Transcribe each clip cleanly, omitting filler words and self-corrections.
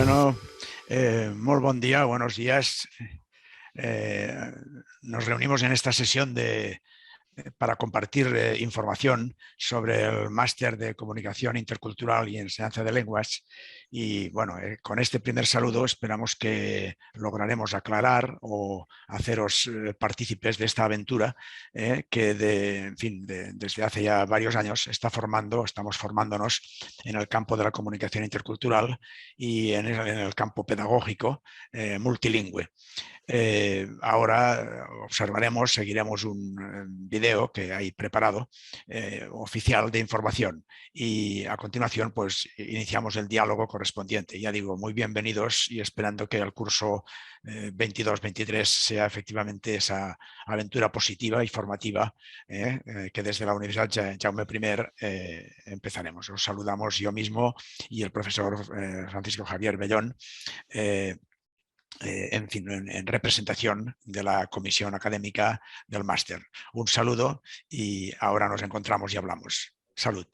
Bueno, molt bon dia, buenos días. Nos reunimos en esta sesión para compartir información sobre el máster de comunicación intercultural y enseñanza de lenguas. Y bueno, con este primer saludo esperamos que lograremos aclarar o haceros partícipes de esta aventura que desde hace ya varios años estamos formándonos en el campo de la comunicación intercultural y en el campo pedagógico multilingüe. Ahora seguiremos un video que hay preparado oficial de información y a continuación pues iniciamos el diálogo correspondiente. Ya digo, muy bienvenidos y esperando que el curso 22-23 sea efectivamente esa aventura positiva y formativa que desde la Universidad Jaume I empezaremos. Os saludamos yo mismo y el profesor Francisco Javier Bellón. En representación de la comisión académica del máster. Un saludo y ahora nos encontramos y hablamos. Salud.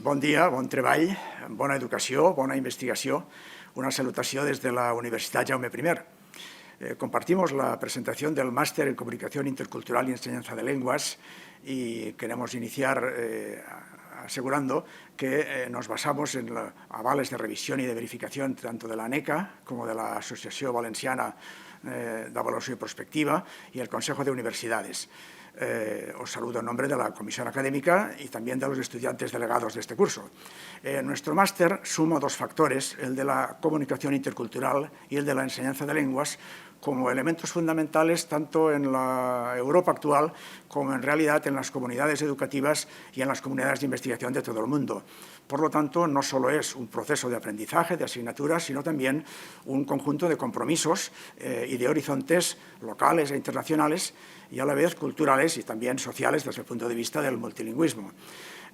Bon dia, bon treball, bona educació, bona investigació. Una salutació desde la Universidad Jaume I. Compartimos la presentación del Máster en Comunicación Intercultural y Enseñanza de Lenguas y queremos iniciar asegurando que nos basamos en avales de revisión y de verificación tanto de la ANECA como de la Asociación Valenciana d'Avaluació i Prospectiva y el Consejo de Universidades. Os saludo en nombre de la Comisión Académica y también de los estudiantes delegados de este curso. Nuestro máster suma dos factores, el de la comunicación intercultural y el de la enseñanza de lenguas, como elementos fundamentales tanto en la Europa actual como en realidad en las comunidades educativas y en las comunidades de investigación de todo el mundo. Por lo tanto, no solo es un proceso de aprendizaje, de asignaturas, sino también un conjunto de compromisos y de horizontes locales e internacionales y a la vez culturales y también sociales desde el punto de vista del multilingüismo.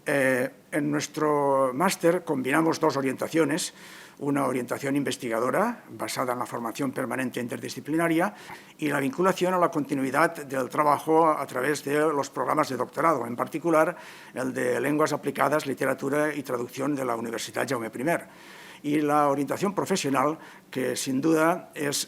En nuestro máster combinamos dos orientaciones, una orientación investigadora basada en la formación permanente interdisciplinaria y la vinculación a la continuidad del trabajo a través de los programas de doctorado, en particular el de Lenguas Aplicadas, Literatura y Traducción de la Universidad Jaume I. Y la orientación profesional, que sin duda es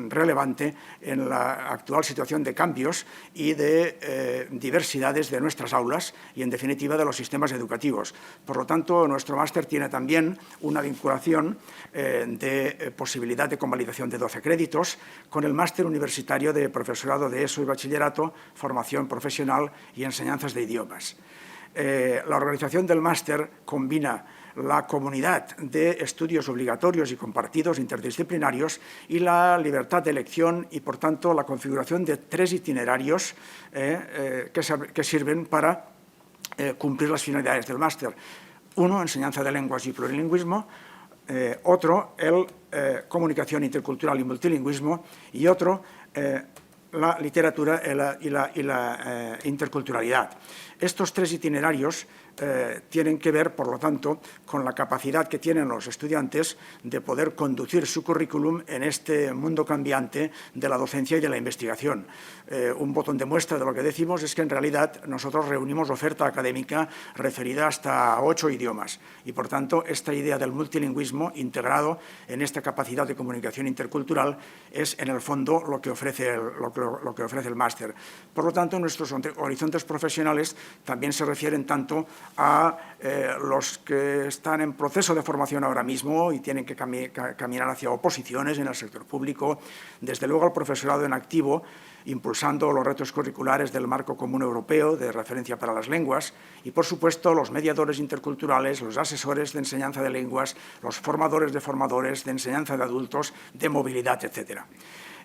relevante en la actual situación de cambios y de diversidades de nuestras aulas y, en definitiva, de los sistemas educativos. Por lo tanto, nuestro máster tiene también una vinculación de posibilidad de convalidación de 12 créditos con el máster universitario de profesorado de ESO y bachillerato, formación profesional y enseñanzas de idiomas. La organización del máster combina la comunidad de estudios obligatorios y compartidos interdisciplinarios y la libertad de elección y, por tanto, la configuración de 3 itinerarios que sirven para cumplir las finalidades del máster. Uno, enseñanza de lenguas y plurilingüismo. Otro, comunicación intercultural y multilingüismo. Y otro, la literatura y la interculturalidad. Estos 3 itinerarios tienen que ver, por lo tanto, con la capacidad que tienen los estudiantes de poder conducir su currículum en este mundo cambiante de la docencia y de la investigación. Un botón de muestra de lo que decimos es que, en realidad, nosotros reunimos oferta académica referida hasta 8 idiomas y, por tanto, esta idea del multilingüismo integrado en esta capacidad de comunicación intercultural es, en el fondo, lo que ofrece el máster. Por lo tanto, nuestros horizontes profesionales también se refieren tanto a los que están en proceso de formación ahora mismo y tienen que caminar hacia oposiciones en el sector público, desde luego al profesorado en activo, impulsando los retos curriculares del marco común europeo de referencia para las lenguas y, por supuesto, los mediadores interculturales, los asesores de enseñanza de lenguas, los formadores de enseñanza de adultos, de movilidad, etc.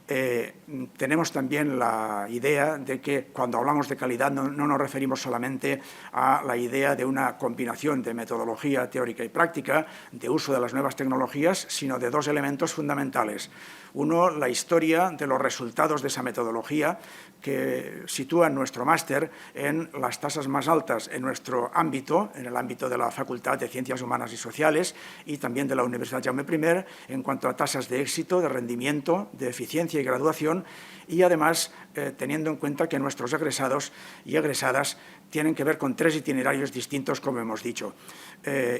Tenemos también la idea de que cuando hablamos de calidad no nos referimos solamente a la idea de una combinación de metodología teórica y práctica, de uso de las nuevas tecnologías, sino de dos elementos fundamentales. Uno, la historia de los resultados de esa metodología, que sitúa nuestro máster en las tasas más altas en nuestro ámbito, en el ámbito de la Facultad de Ciencias Humanas y Sociales y también de la Universidad Jaume I, en cuanto a tasas de éxito, de rendimiento, de eficiencia y graduación, y además teniendo en cuenta que nuestros egresados y egresadas tienen que ver con 3 itinerarios distintos, como hemos dicho.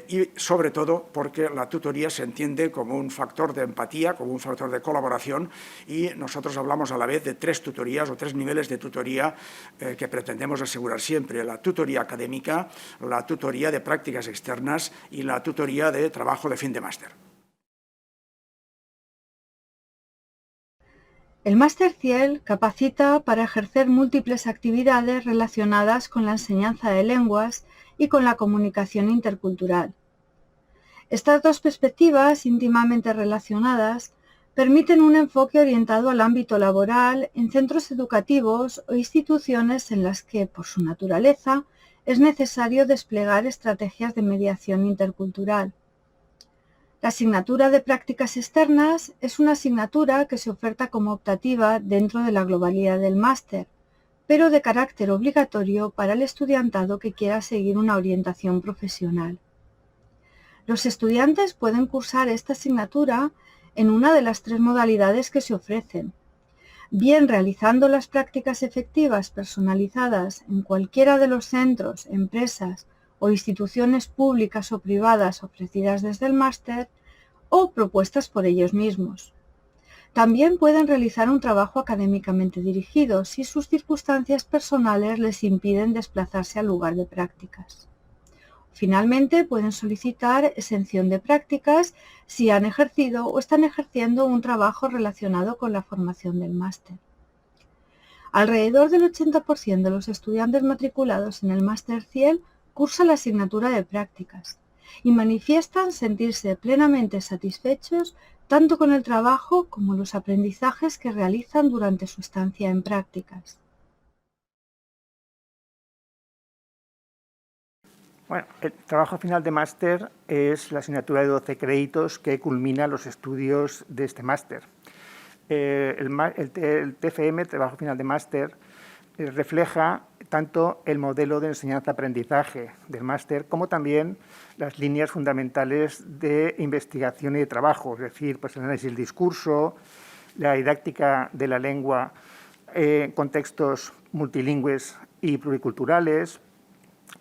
Y sobre todo porque la tutoría se entiende como un factor de empatía, como un factor de colaboración, y nosotros hablamos a la vez de 3 tutorías o 3 niveles de tutoría que pretendemos asegurar siempre: la tutoría académica, la tutoría de prácticas externas y la tutoría de trabajo de fin de máster. El Máster CIEL capacita para ejercer múltiples actividades relacionadas con la enseñanza de lenguas y con la comunicación intercultural. Estas dos perspectivas, íntimamente relacionadas, permiten un enfoque orientado al ámbito laboral en centros educativos o instituciones en las que, por su naturaleza, es necesario desplegar estrategias de mediación intercultural. La asignatura de prácticas externas es una asignatura que se oferta como optativa dentro de la globalidad del máster, pero de carácter obligatorio para el estudiantado que quiera seguir una orientación profesional. Los estudiantes pueden cursar esta asignatura en una de las 3 modalidades que se ofrecen, bien realizando las prácticas efectivas personalizadas en cualquiera de los centros, empresas o instituciones públicas o privadas ofrecidas desde el máster, o propuestas por ellos mismos. También pueden realizar un trabajo académicamente dirigido si sus circunstancias personales les impiden desplazarse al lugar de prácticas. Finalmente, pueden solicitar exención de prácticas si han ejercido o están ejerciendo un trabajo relacionado con la formación del máster. Alrededor del 80% de los estudiantes matriculados en el Máster CIEL cursa la asignatura de prácticas y manifiestan sentirse plenamente satisfechos tanto con el trabajo como los aprendizajes que realizan durante su estancia en prácticas. Bueno, el trabajo final de máster es la asignatura de 12 créditos que culmina los estudios de este máster. El TFM, trabajo final de máster, refleja tanto el modelo de enseñanza-aprendizaje del máster como también las líneas fundamentales de investigación y de trabajo, es decir, pues el análisis del discurso, la didáctica de la lengua en contextos multilingües y pluriculturales,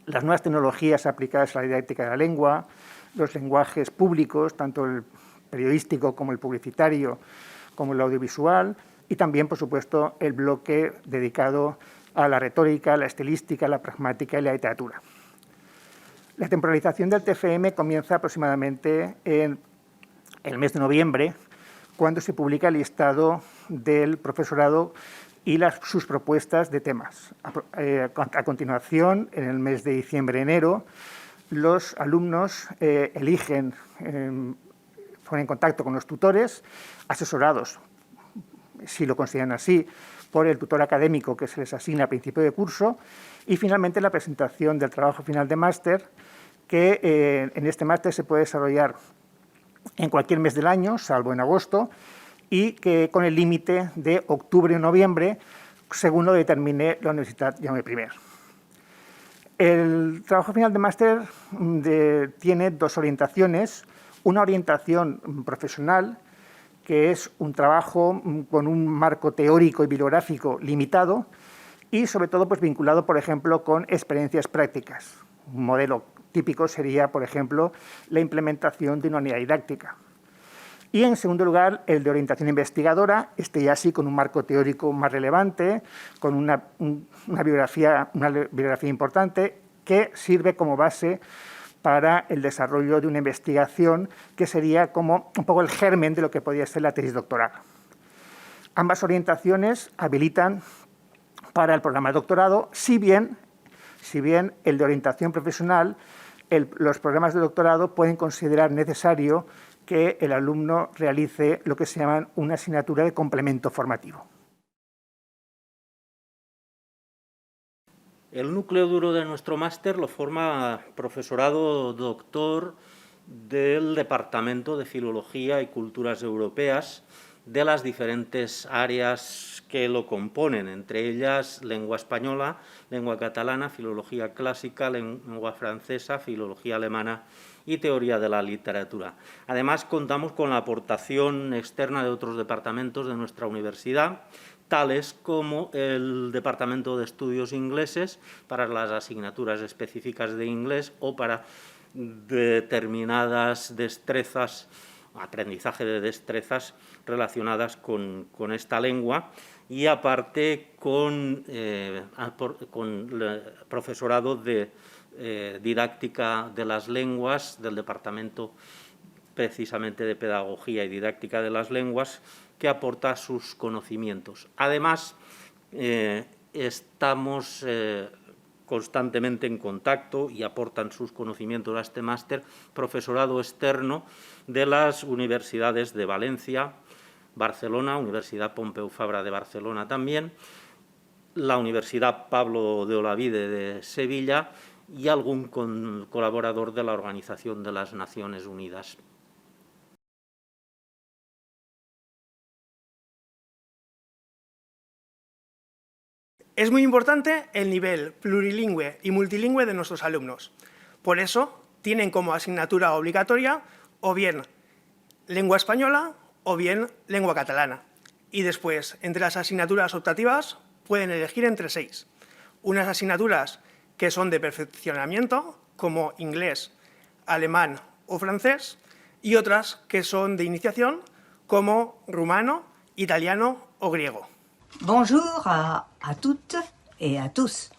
las nuevas tecnologías aplicadas a la didáctica de la lengua, los lenguajes públicos, tanto el periodístico como el publicitario, como el audiovisual, y también, por supuesto, el bloque dedicado a la retórica, la estilística, la pragmática y la literatura. La temporalización del TFM comienza aproximadamente en el mes de noviembre, cuando se publica el listado del profesorado y sus propuestas de temas. A continuación, en el mes de diciembre-enero, los alumnos eligen, ponen en contacto con los tutores, asesorados, si lo consideran así, por el tutor académico que se les asigna a principio de curso, y finalmente la presentación del trabajo final de máster, que en este máster se puede desarrollar en cualquier mes del año, salvo en agosto, y que con el límite de octubre o noviembre, según lo determine la Universidad Jaume I. El trabajo final de máster tiene 2 orientaciones: una orientación profesional, que es un trabajo con un marco teórico y bibliográfico limitado y, sobre todo, pues, vinculado, por ejemplo, con experiencias prácticas. Un modelo típico sería, por ejemplo, la implementación de una unidad didáctica. Y, en segundo lugar, el de orientación investigadora, ya sí con un marco teórico más relevante, con una bibliografía importante, que sirve como base para el desarrollo de una investigación que sería como un poco el germen de lo que podría ser la tesis doctoral. Ambas orientaciones habilitan para el programa de doctorado, si bien el de orientación profesional, los programas de doctorado pueden considerar necesario que el alumno realice lo que se llama una asignatura de complemento formativo. El núcleo duro de nuestro máster lo forma profesorado doctor del Departamento de Filología y Culturas Europeas de las diferentes áreas que lo componen, entre ellas lengua española, lengua catalana, filología clásica, lengua francesa, filología alemana y teoría de la literatura. Además, contamos con la aportación externa de otros departamentos de nuestra universidad, tales como el Departamento de Estudios Ingleses para las asignaturas específicas de inglés o para determinadas destrezas, aprendizaje de destrezas relacionadas con esta lengua, y aparte con profesorado de didáctica de las lenguas del Departamento precisamente de Pedagogía y Didáctica de las Lenguas, que aporta sus conocimientos. Además, estamos constantemente en contacto y aportan sus conocimientos a este máster profesorado externo de las universidades de Valencia, Barcelona, Universidad Pompeu Fabra de Barcelona también, la Universidad Pablo de Olavide de Sevilla y algún colaborador de la Organización de las Naciones Unidas. Es muy importante el nivel plurilingüe y multilingüe de nuestros alumnos. Por eso, tienen como asignatura obligatoria o bien lengua española o bien lengua catalana. Y después, entre las asignaturas optativas, pueden elegir entre 6. Unas asignaturas que son de perfeccionamiento, como inglés, alemán o francés, y otras que son de iniciación, como rumano, italiano o griego. Bonjour à toutes et à tous.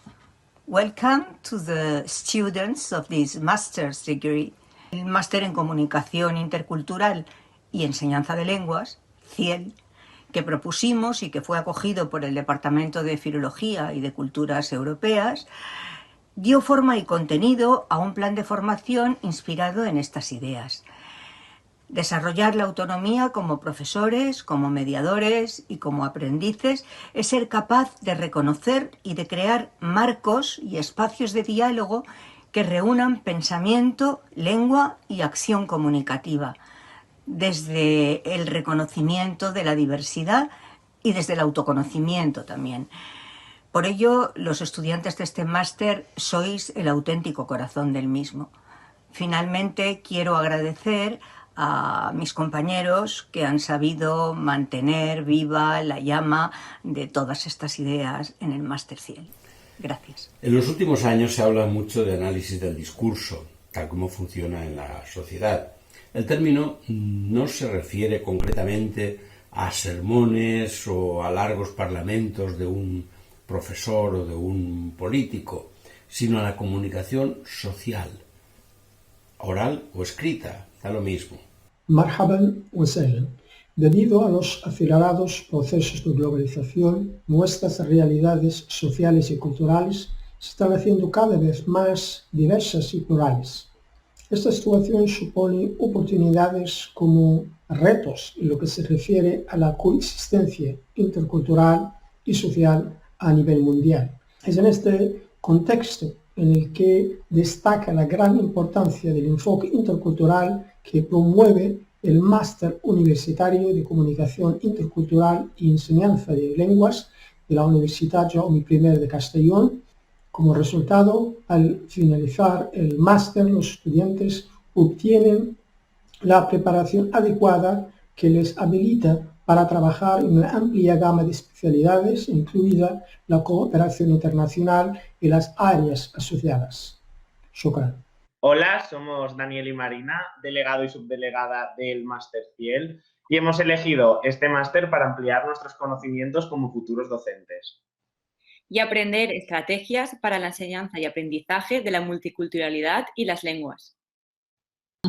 Welcome to the students of this master's degree. El máster en Comunicación Intercultural y Enseñanza de Lenguas, CIEL, que propusimos y que fue acogido por el Departamento de Filología y de Culturas Europeas, dio forma y contenido a un plan de formación inspirado en estas ideas. Desarrollar la autonomía como profesores, como mediadores y como aprendices es ser capaz de reconocer y de crear marcos y espacios de diálogo que reúnan pensamiento, lengua y acción comunicativa, desde el reconocimiento de la diversidad y desde el autoconocimiento también. Por ello, los estudiantes de este máster sois el auténtico corazón del mismo. Finalmente, quiero agradecer a mis compañeros que han sabido mantener viva la llama de todas estas ideas en el Máster CIEL. Gracias. En los últimos años se habla mucho de análisis del discurso, tal como funciona en la sociedad. El término no se refiere concretamente a sermones o a largos parlamentos de un profesor o de un político, sino a la comunicación social, oral o escrita, da lo mismo. Marhaban wa sahlan. Debido a los acelerados procesos de globalización, nuestras realidades sociales y culturales se están haciendo cada vez más diversas y plurales. Esta situación supone oportunidades como retos en lo que se refiere a la coexistencia intercultural y social a nivel mundial. Es en este contexto en el que destaca la gran importancia del enfoque intercultural que promueve el Máster Universitario de Comunicación Intercultural y Enseñanza de Lenguas de la Universidad Jaume I de Castellón. Como resultado, al finalizar el máster, los estudiantes obtienen la preparación adecuada que les habilita para trabajar en una amplia gama de especialidades, incluida la cooperación internacional y las áreas asociadas. Shukran. Hola, somos Daniel y Marina, delegado y subdelegada del Máster CIEL, y hemos elegido este máster para ampliar nuestros conocimientos como futuros docentes. Y aprender estrategias para la enseñanza y aprendizaje de la multiculturalidad y las lenguas.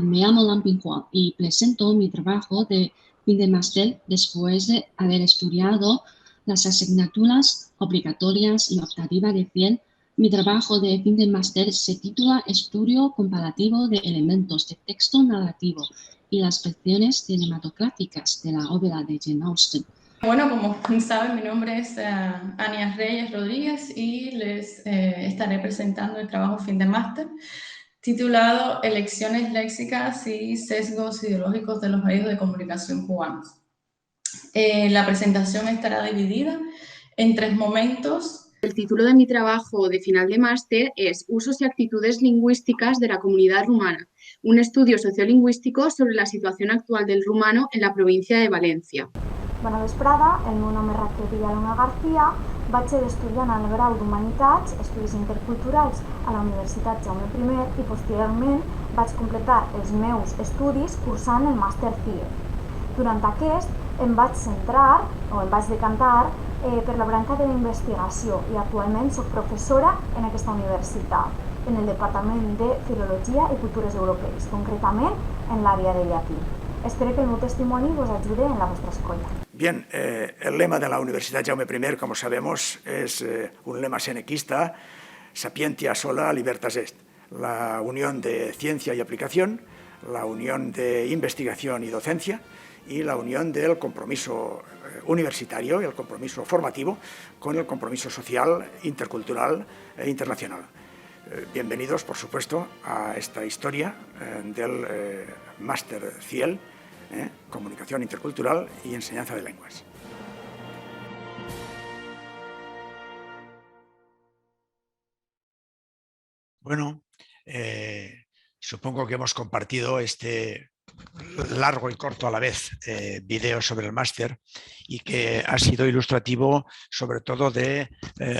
Me llamo Lan Pinghuang y presento mi trabajo de fin de máster después de haber estudiado las asignaturas obligatorias y optativas de CIEL Mi trabajo de fin de máster se titula Estudio comparativo de elementos de texto narrativo y las versiones cinematográficas de la obra de Jane Austen. Bueno, como saben, mi nombre es Ania Reyes Rodríguez y les estaré presentando el trabajo fin de máster titulado Elecciones léxicas y sesgos ideológicos de los medios de comunicación cubanos. La presentación estará dividida en 3 momentos. El título de mi trabajo de final de máster es Usos y actitudes lingüísticas de la comunidad rumana, un estudio sociolingüístico sobre la situación actual del rumano en la provincia de Valencia. Bona vesprada, el meu nom és Raquel Villalona García, vaig ser estudiant al grau d'Humanitats, Estudis Interculturals a la Universitat Jaume I i posteriorment vaig completar els meus estudis cursant el màster CIE. Durant aquest em vaig centrar, o em vaig decantar, per la branca de la investigació i actualment soc professora en aquesta universitat, en el Departament de Filologia i Cultures Europees, concretament en l'àrea de llatí. Espero que el meu testimoni vos ayude en la vuestra escuela. Bien, el lema de la Universidad Jaume I, como sabemos, es un lema senequista, sapientia sola libertas est, la unión de ciencia y aplicación, la unión de investigación y docencia y la unión del compromiso universitario y el compromiso formativo con el compromiso social, intercultural e internacional. Bienvenidos, por supuesto, a esta historia del máster CIEL, Comunicación Intercultural y Enseñanza de Lenguas. Bueno, supongo que hemos compartido este largo y corto a la vez video sobre el máster y que ha sido ilustrativo sobre todo de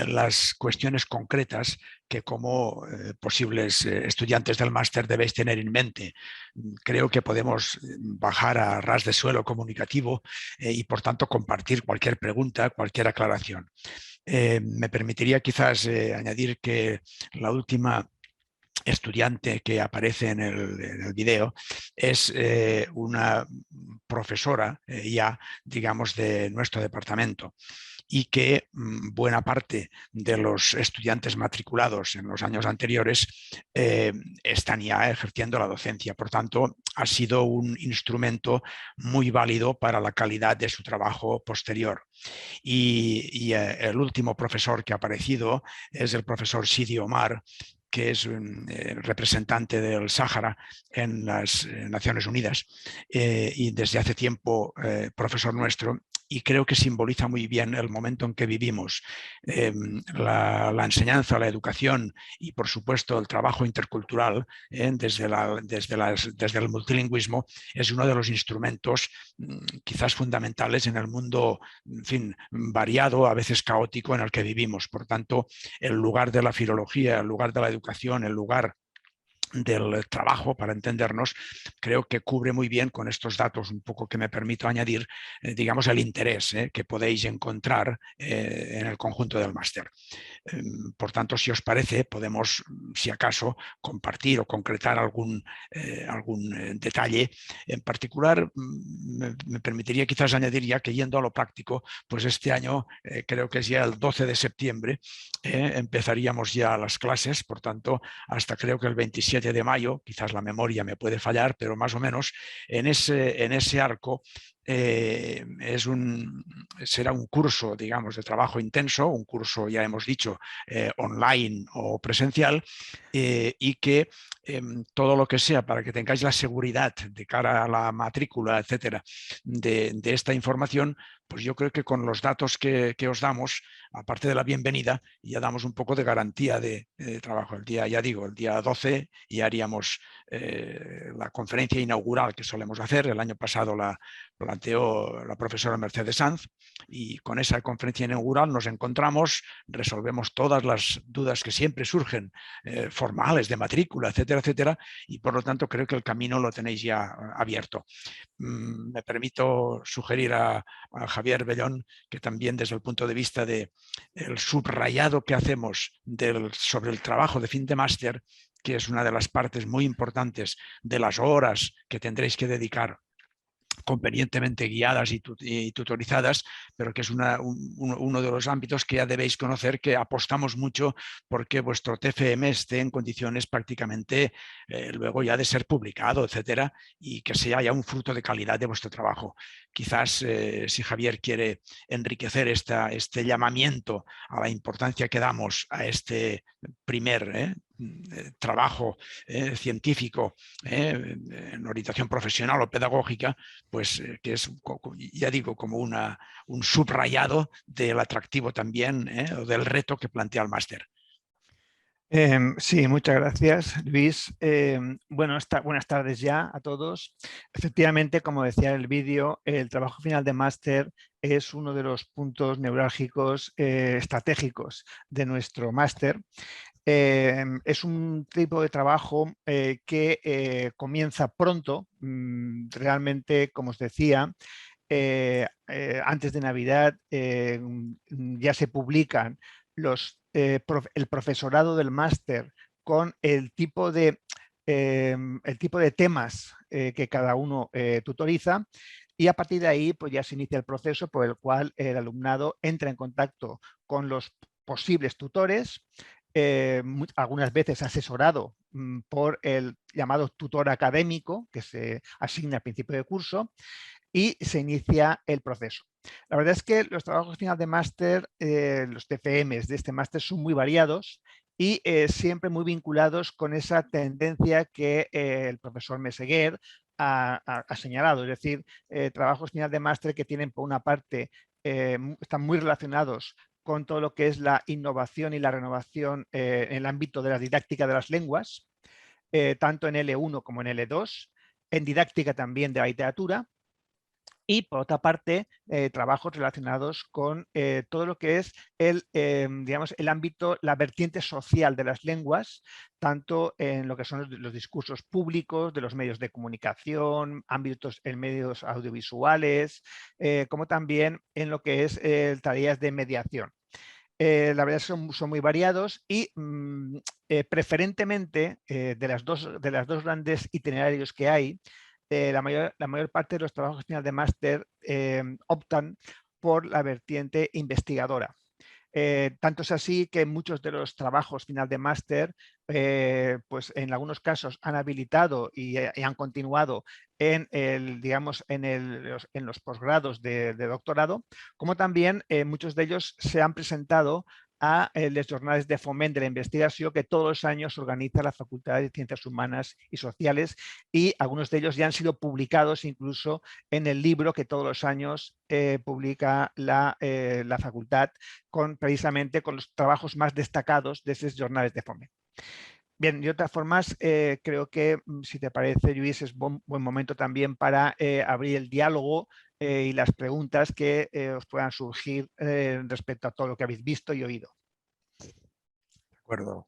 las cuestiones concretas que como posibles estudiantes del máster debéis tener en mente. Creo que podemos bajar a ras de suelo comunicativo y por tanto compartir cualquier pregunta, cualquier aclaración. Me permitiría quizás añadir que la última estudiante que aparece en el video es una profesora ya, digamos, de nuestro departamento y que buena parte de los estudiantes matriculados en los años anteriores están ya ejerciendo la docencia. Por tanto, ha sido un instrumento muy válido para la calidad de su trabajo posterior. Y el último profesor que ha aparecido es el profesor Sidi Omar, que es un representante del Sáhara en las Naciones Unidas y desde hace tiempo profesor nuestro, y creo que simboliza muy bien el momento en que vivimos. La enseñanza, la educación y por supuesto el trabajo intercultural desde el multilingüismo es uno de los instrumentos quizás fundamentales en el mundo, en fin, variado, a veces caótico en el que vivimos. Por tanto, el lugar de la filología, el lugar de la educación, el lugar del trabajo, para entendernos, creo que cubre muy bien con estos datos, un poco que me permito añadir, digamos, el interés que podéis encontrar en el conjunto del máster. Por tanto, si os parece, podemos, si acaso, compartir o concretar algún detalle. En particular, me permitiría quizás añadir ya que yendo a lo práctico, pues este año, creo que es ya el 12 de septiembre, empezaríamos ya las clases, por tanto, hasta creo que el 27 de mayo, quizás la memoria me puede fallar, pero más o menos en ese arco será un curso, digamos, de trabajo intenso, un curso, ya hemos dicho, online o presencial, y que todo lo que sea para que tengáis la seguridad de cara a la matrícula, etcétera, de esta información, pues yo creo que con los datos que os damos, aparte de la bienvenida, ya damos un poco de garantía de trabajo. El día 12 ya haríamos la conferencia inaugural que solemos hacer. El año pasado la planteó la profesora Mercedes Sanz y con esa conferencia inaugural nos encontramos, resolvemos todas las dudas que siempre surgen, formales, de matrícula, etcétera, etcétera, y por lo tanto creo que el camino lo tenéis ya abierto. Me permito sugerir a Javier Bellón que también desde el punto de vista del subrayado que hacemos sobre el trabajo de fin de máster, que es una de las partes muy importantes de las horas que tendréis que dedicar convenientemente guiadas y tutorizadas, pero que es uno de los ámbitos que ya debéis conocer, que apostamos mucho porque vuestro TFM esté en condiciones prácticamente luego ya de ser publicado, etcétera, y que sea ya un fruto de calidad de vuestro trabajo. Quizás si Javier quiere enriquecer este llamamiento a la importancia que damos a este primer trabajo científico en orientación profesional o pedagógica, pues que es, ya digo, como un subrayado del atractivo también, o del reto que plantea el máster. Sí, muchas gracias, Luis. Bueno, buenas tardes ya a todos. Efectivamente, como decía en el vídeo, el trabajo final de máster es uno de los puntos neurálgicos estratégicos de nuestro máster. Es un tipo de trabajo que comienza pronto, realmente, como os decía, antes de Navidad ya se publican el profesorado del máster con el tipo de temas que cada uno tutoriza, y a partir de ahí pues ya se inicia el proceso por el cual el alumnado entra en contacto con los posibles tutores, algunas veces asesorado por el llamado tutor académico que se asigna al principio de curso, y se inicia el proceso. La verdad es que los trabajos final de máster, los TFMs de este máster son muy variados y siempre muy vinculados con esa tendencia que el profesor Meseguer ha señalado, es decir, trabajos final de máster que tienen por una parte, están muy relacionados con todo lo que es la innovación y la renovación en el ámbito de la didáctica de las lenguas, tanto en L1 como en L2, en didáctica también de la literatura, y por otra parte trabajos relacionados con todo lo que es digamos, el ámbito, la vertiente social de las lenguas, tanto en lo que son los discursos públicos, de los medios de comunicación, ámbitos en medios audiovisuales, como también en lo que es tareas de mediación. La verdad es que son muy variados y preferentemente de las dos grandes itinerarios que hay, la mayor parte de los trabajos final de máster optan por la vertiente investigadora. Tanto es así que muchos de los trabajos final de máster, pues en algunos casos han habilitado y han continuado en los posgrados de doctorado, como también muchos de ellos se han presentado a les jornades de foment de la investigación que todos los años organiza la Facultad de Ciencias Humanas y Sociales, y algunos de ellos ya han sido publicados incluso en el libro que todos los años publica la facultad, precisamente con los trabajos más destacados de esas jornades de foment. Bien, de otras formas, creo que, si te parece, Luis, es buen momento también para abrir el diálogo y las preguntas que os puedan surgir respecto a todo lo que habéis visto y oído. De acuerdo.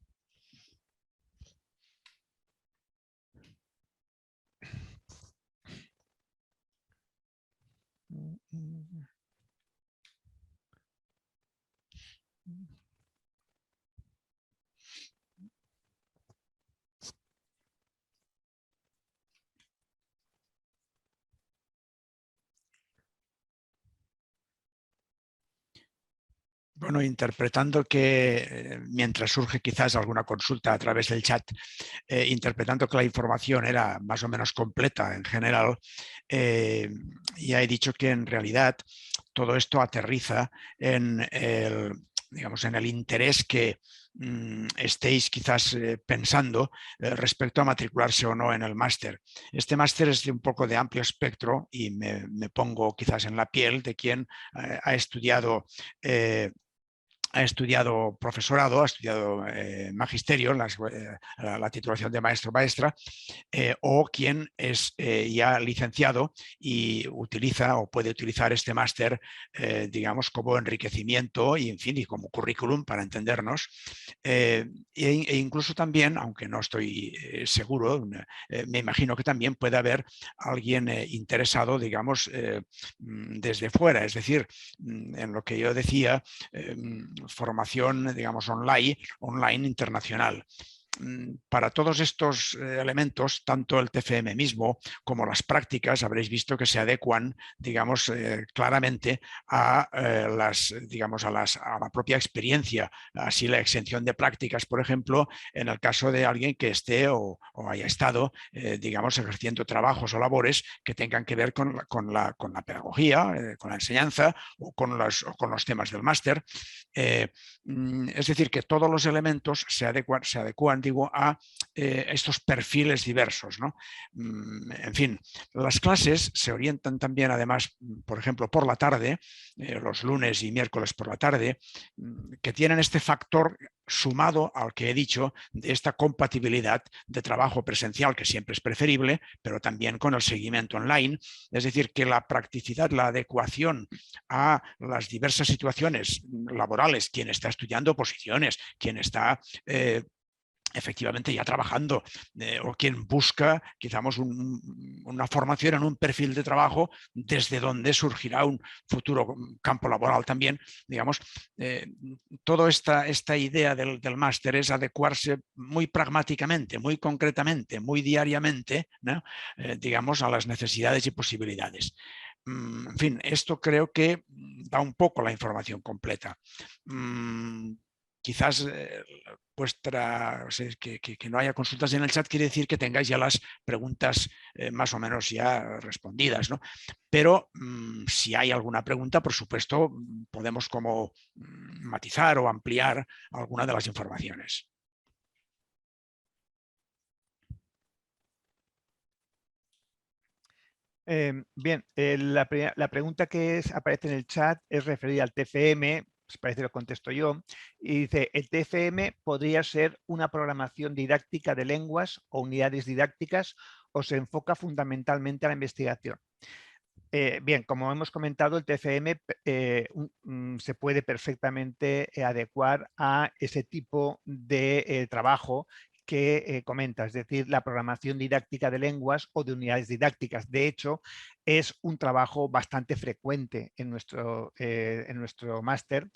Bueno, interpretando que, mientras surge quizás alguna consulta a través del chat, interpretando que la información era más o menos completa en general, ya he dicho que en realidad todo esto aterriza en el interés que estéis quizás pensando respecto a matricularse o no en el máster. Este máster es de un poco de amplio espectro y me pongo quizás en la piel de quien ha estudiado profesorado, ha estudiado magisterio, la titulación de maestro-maestra, o quien es ya licenciado y utiliza o puede utilizar este máster, digamos, como enriquecimiento y, en fin, y como currículum para entendernos. E incluso también, aunque no estoy seguro, me imagino que también puede haber alguien interesado, digamos, desde fuera, es decir, en lo que yo decía, formación, digamos, online internacional. para todos estos elementos, tanto el TFM mismo como las prácticas, habréis visto que se adecuan, digamos, claramente a, a la propia experiencia. Así la exención de prácticas, por ejemplo, en el caso de alguien que esté o haya estado, digamos, ejerciendo trabajos o labores que tengan que ver con la pedagogía, con la enseñanza o con los temas del máster. Es decir, que todos los elementos se adecuan digo, a estos perfiles diversos, ¿no? En fin, las clases se orientan también, además, por ejemplo, por la tarde, los lunes y miércoles por la tarde, que tienen este factor sumado al que he dicho de esta compatibilidad de trabajo presencial, que siempre es preferible, pero también con el seguimiento online. Es decir, que la practicidad, la adecuación a las diversas situaciones laborales, quien está estudiando oposiciones, quien está efectivamente ya trabajando o quien busca quizás una formación en un perfil de trabajo desde donde surgirá un futuro campo laboral también, digamos, toda esta idea del máster es adecuarse muy pragmáticamente, muy concretamente, muy diariamente, ¿no? Digamos, a las necesidades y posibilidades. En fin, esto creo que da un poco la información completa. Quizás que no haya consultas en el chat quiere decir que tengáis ya las preguntas más o menos ya respondidas, ¿no? Pero si hay alguna pregunta, por supuesto, podemos como matizar o ampliar alguna de las informaciones. Bien, la pregunta que aparece en el chat es referida al TFM. Parece que lo contesto yo, y dice, ¿el TFM podría ser una programación didáctica de lenguas o unidades didácticas o se enfoca fundamentalmente a la investigación? Bien, como hemos comentado, el TFM se puede perfectamente adecuar a ese tipo de trabajo que comenta, es decir, la programación didáctica de lenguas o de unidades didácticas. De hecho, es un trabajo bastante frecuente en nuestro máster,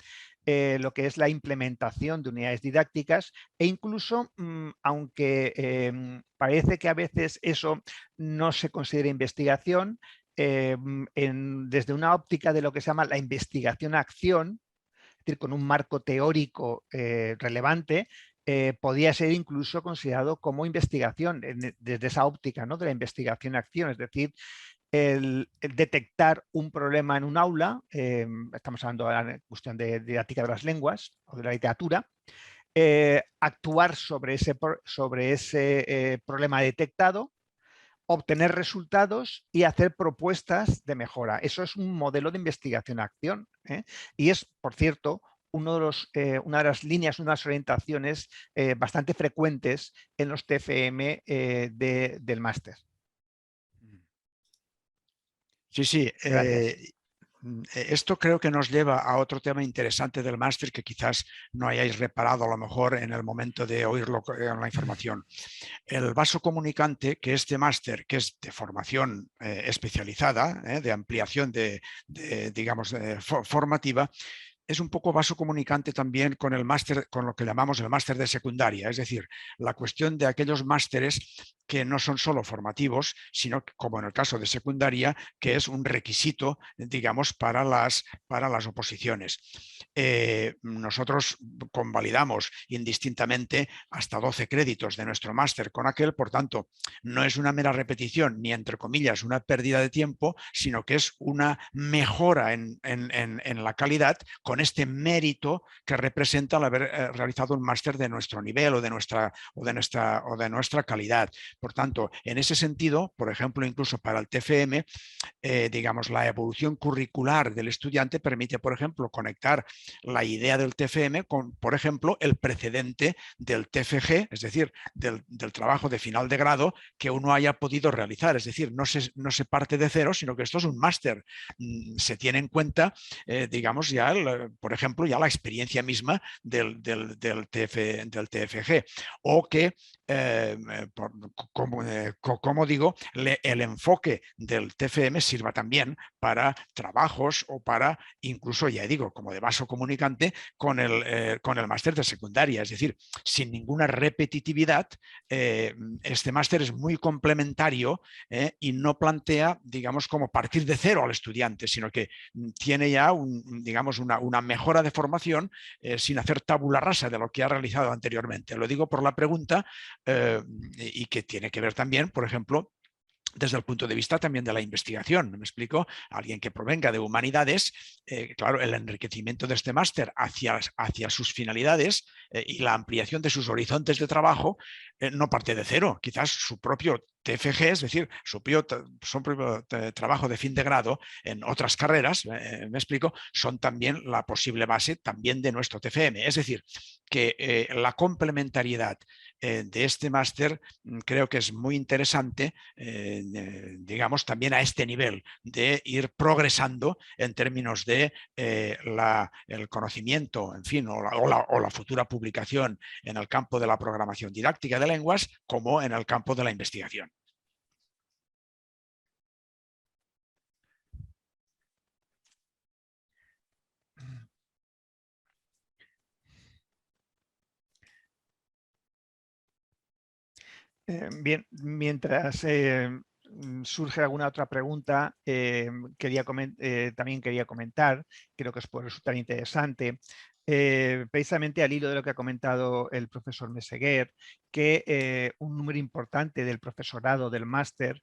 lo que es la implementación de unidades didácticas e incluso, aunque parece que a veces eso no se considera investigación, desde una óptica de lo que se llama la investigación-acción, es decir, con un marco teórico relevante, podía ser incluso considerado como investigación desde esa óptica, ¿no? De la investigación-acción, es decir, el detectar un problema en un aula, estamos hablando de la cuestión de didáctica de las lenguas o de la literatura, actuar sobre ese problema detectado, obtener resultados y hacer propuestas de mejora. Eso es un modelo de investigación-acción, ¿eh? Y es, por cierto, una de las líneas, una de las orientaciones bastante frecuentes en los TFM del máster. Sí, sí. Esto creo que nos lleva a otro tema interesante del máster que quizás no hayáis reparado a lo mejor en el momento de oírlo en la información. El vaso comunicante, que este máster, que es de formación especializada, de ampliación digamos, formativa, es un poco vaso comunicante también con el máster, con lo que llamamos el máster de secundaria, es decir, la cuestión de aquellos másteres que no son solo formativos, sino que, como en el caso de secundaria, que es un requisito, digamos, para las oposiciones. Nosotros convalidamos indistintamente hasta 12 créditos de nuestro máster con aquel, por tanto, no es una mera repetición, ni entre comillas una pérdida de tiempo, sino que es una mejora en la calidad con este mérito que representa el haber realizado un máster de nuestro nivel o de nuestra calidad. Por tanto, en ese sentido, por ejemplo, incluso para el TFM, digamos, la evolución curricular del estudiante permite, por ejemplo, conectar la idea del TFM con, por ejemplo, el precedente del TFG, es decir, del trabajo de final de grado que uno haya podido realizar. Es decir, no se parte de cero, sino que esto es un máster. Se tiene en cuenta, digamos, ya, por ejemplo, ya la experiencia misma del TFG, o que como digo, el enfoque del TFM sirva también para trabajos o para incluso, ya digo, como de vaso comunicante con el máster de secundaria. Es decir, sin ninguna repetitividad, este máster es muy complementario y no plantea, digamos, como partir de cero al estudiante, sino que tiene ya digamos, una mejora de formación sin hacer tabula rasa de lo que ha realizado anteriormente. Lo digo por la pregunta y que tiene que ver también, por ejemplo, desde el punto de vista también de la investigación. ¿Me explico? Alguien que provenga de humanidades, claro, el enriquecimiento de este máster hacia sus finalidades y la ampliación de sus horizontes de trabajo no parte de cero. Quizás su propio TFG, es decir, su propio trabajo de fin de grado en otras carreras, me explico, son también la posible base también de nuestro TFM. Es decir, que la complementariedad de este máster creo que es muy interesante, digamos, también a este nivel de ir progresando en términos de el conocimiento, en fin, o la futura publicación en el campo de la programación didáctica de lenguas como en el campo de la investigación. Bien, mientras surge alguna otra pregunta, también quería comentar, creo que os puede resultar interesante, precisamente al hilo de lo que ha comentado el profesor Meseguer, que un número importante del profesorado del máster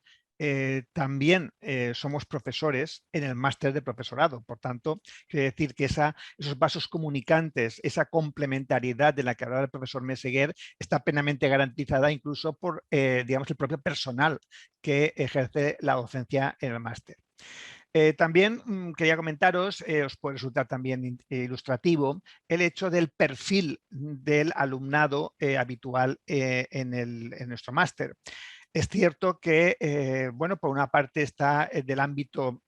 también somos profesores en el máster de profesorado. Por tanto, quiere decir que esos vasos comunicantes, esa complementariedad de la que hablaba el profesor Meseguer está plenamente garantizada incluso por digamos, el propio personal que ejerce la docencia en el máster. También quería comentaros, os puede resultar también ilustrativo, el hecho del perfil del alumnado habitual en nuestro máster. Es cierto que, bueno, por una parte está del ámbito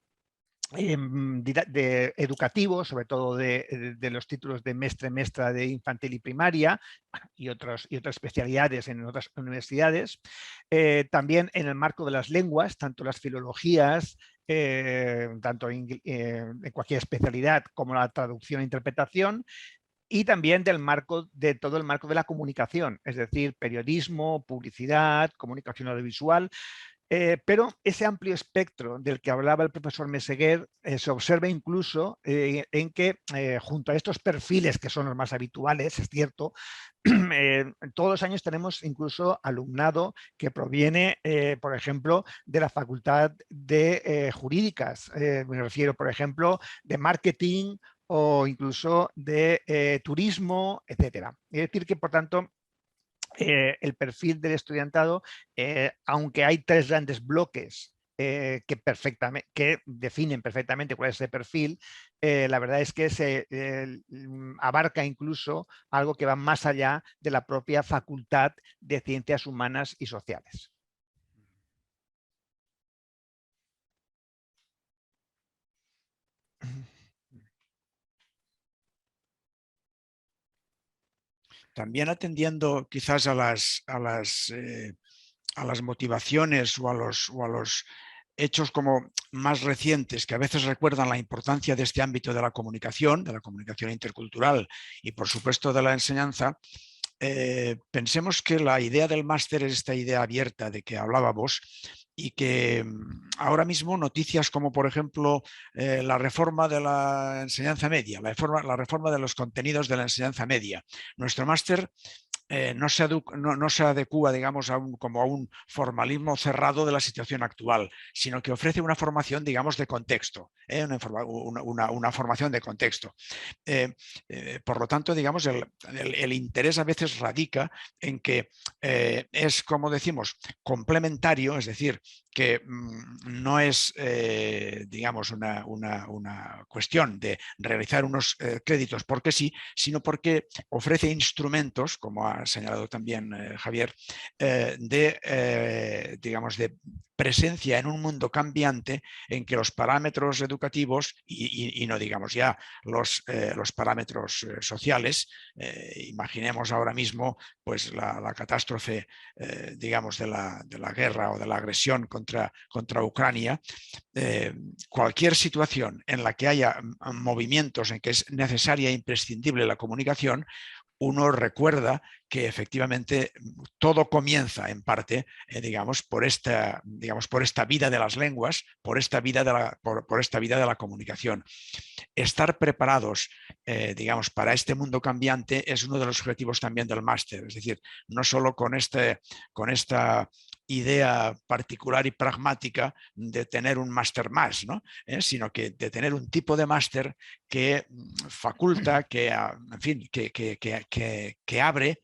educativo, sobre todo de los títulos de mestre-mestra de infantil y primaria y otras especialidades en otras universidades. También en el marco de las lenguas, tanto las filologías, tanto en cualquier especialidad como la traducción e interpretación, y también de todo el marco de la comunicación, es decir, periodismo, publicidad, comunicación audiovisual. Pero ese amplio espectro del que hablaba el profesor Meseguer se observa incluso en que junto a estos perfiles que son los más habituales, es cierto, todos los años tenemos incluso alumnado que proviene, por ejemplo, de la Facultad de Jurídicas. Me refiero, por ejemplo, de marketing o incluso de turismo, etcétera. Es decir que, por tanto, el perfil del estudiantado, aunque hay tres grandes bloques que definen perfectamente cuál es ese perfil, la verdad es que se abarca incluso algo que va más allá de la propia Facultad de Ciencias Humanas y Sociales. También atendiendo quizás a las motivaciones o a los hechos como más recientes que a veces recuerdan la importancia de este ámbito de la comunicación intercultural y por supuesto de la enseñanza, pensemos que la idea del máster es esta idea abierta de que hablábamos y que ahora mismo noticias como por ejemplo la reforma de la enseñanza media, la reforma de los contenidos de la enseñanza media. Nuestro máster no se adecúa, digamos, como a un formalismo cerrado de la situación actual, sino que ofrece una formación, digamos, de contexto, una formación de contexto. Por lo tanto, digamos, el interés a veces radica en que es, como decimos, complementario, es decir, que no es, digamos, una cuestión de realizar unos créditos porque sí, sino porque ofrece instrumentos, como ha señalado también Javier, digamos, de presencia en un mundo cambiante en que los parámetros educativos y no digamos ya los parámetros sociales, imaginemos ahora mismo pues la catástrofe digamos de la guerra o de la agresión contra Ucrania, cualquier situación en la que haya movimientos en que es necesaria e imprescindible la comunicación, uno recuerda que efectivamente todo comienza en parte, digamos, por esta vida de las lenguas, por esta vida de la comunicación. Estar preparados, digamos, para este mundo cambiante es uno de los objetivos también del máster. Es decir, no solo con esta idea particular y pragmática de tener un máster más, ¿no? Sino que de tener un tipo de máster que faculta, en fin, que abre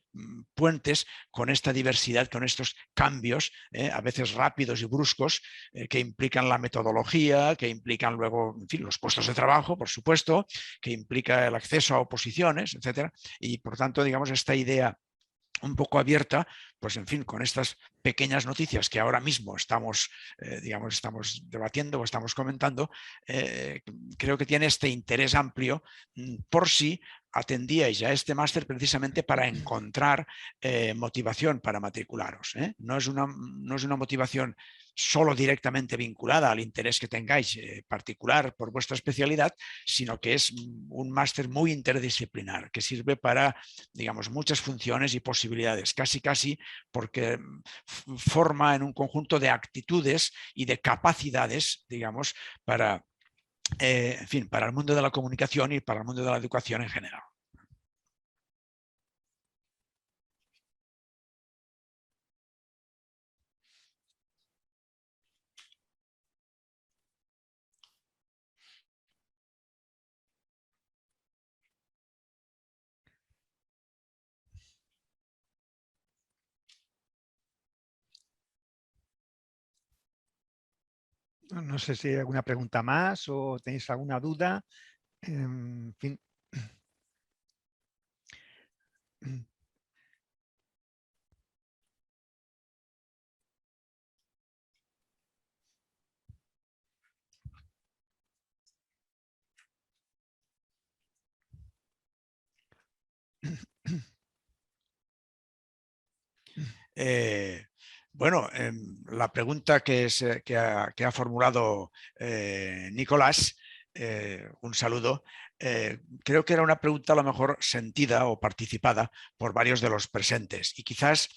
puentes con esta diversidad, con estos cambios, a veces rápidos y bruscos, que implican la metodología, que implican luego, en fin, los puestos de trabajo, por supuesto, que implica el acceso a oposiciones, etcétera. Y por tanto, digamos, esta idea un poco abierta, pues en fin, con estas pequeñas noticias que ahora mismo estamos debatiendo o estamos comentando, creo que tiene este interés amplio por si atendíais a este máster precisamente para encontrar motivación para matricularos. No es una motivación solo directamente vinculada al interés que tengáis particular por vuestra especialidad, sino que es un máster muy interdisciplinar, que sirve para, digamos, muchas funciones y posibilidades, casi porque forma en un conjunto de actitudes y de capacidades, digamos, para, en fin, para el mundo de la comunicación y para el mundo de la educación en general. No sé si hay alguna pregunta más o tenéis alguna duda. En fin. Bueno, la pregunta que ha formulado Nicolás, un saludo, creo que era una pregunta a lo mejor sentida o participada por varios de los presentes y quizás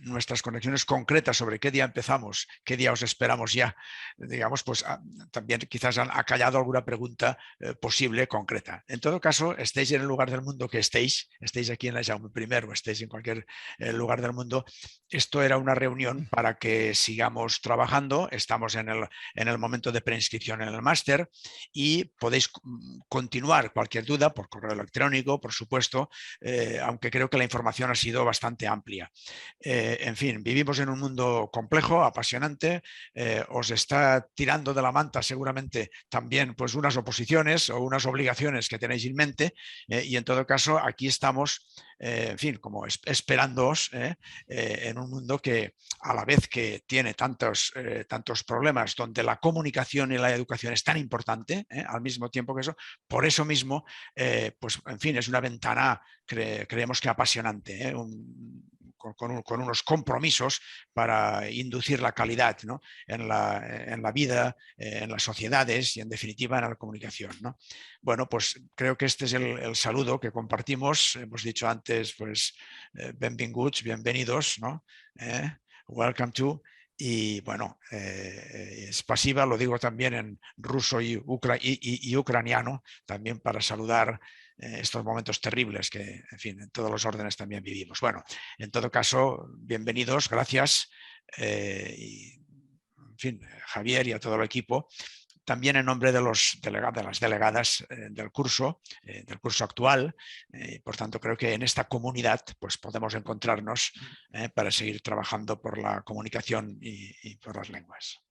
nuestras conexiones concretas sobre qué día empezamos, qué día os esperamos ya, digamos, pues también quizás han acallado alguna pregunta posible, concreta. En todo caso, estéis en el lugar del mundo que estéis aquí en la Jaume I o estéis en cualquier lugar del mundo, esto era una reunión para que sigamos trabajando. Estamos en el momento de preinscripción en el máster y podéis continuar cualquier duda por correo electrónico, por supuesto, aunque creo que la información ha sido bastante amplia. En fin, vivimos en un mundo complejo, apasionante, os está tirando de la manta seguramente también pues unas oposiciones o unas obligaciones que tenéis en mente y en todo caso aquí estamos, en fin, como esperándoos en un mundo que a la vez que tiene tantos problemas, donde la comunicación y la educación es tan importante, al mismo tiempo que eso, por eso mismo, pues en fin, es una ventana, creemos que apasionante, con unos compromisos para inducir la calidad, ¿no? en la vida, en las sociedades y en definitiva en la comunicación, ¿no? Bueno, pues creo que este es el saludo que compartimos. Hemos dicho antes, pues, benvinguts, bienvenidos, ¿no? Welcome to. Y bueno, spasiba lo digo también en ruso y ucraniano, también para saludar estos momentos terribles que, en fin, en todos los órdenes también vivimos. Bueno, en todo caso, bienvenidos, gracias. Y, en fin, Javier y a todo el equipo. También en nombre de las delegadas del curso actual. Por tanto, creo que en esta comunidad pues, podemos encontrarnos para seguir trabajando por la comunicación y por las lenguas.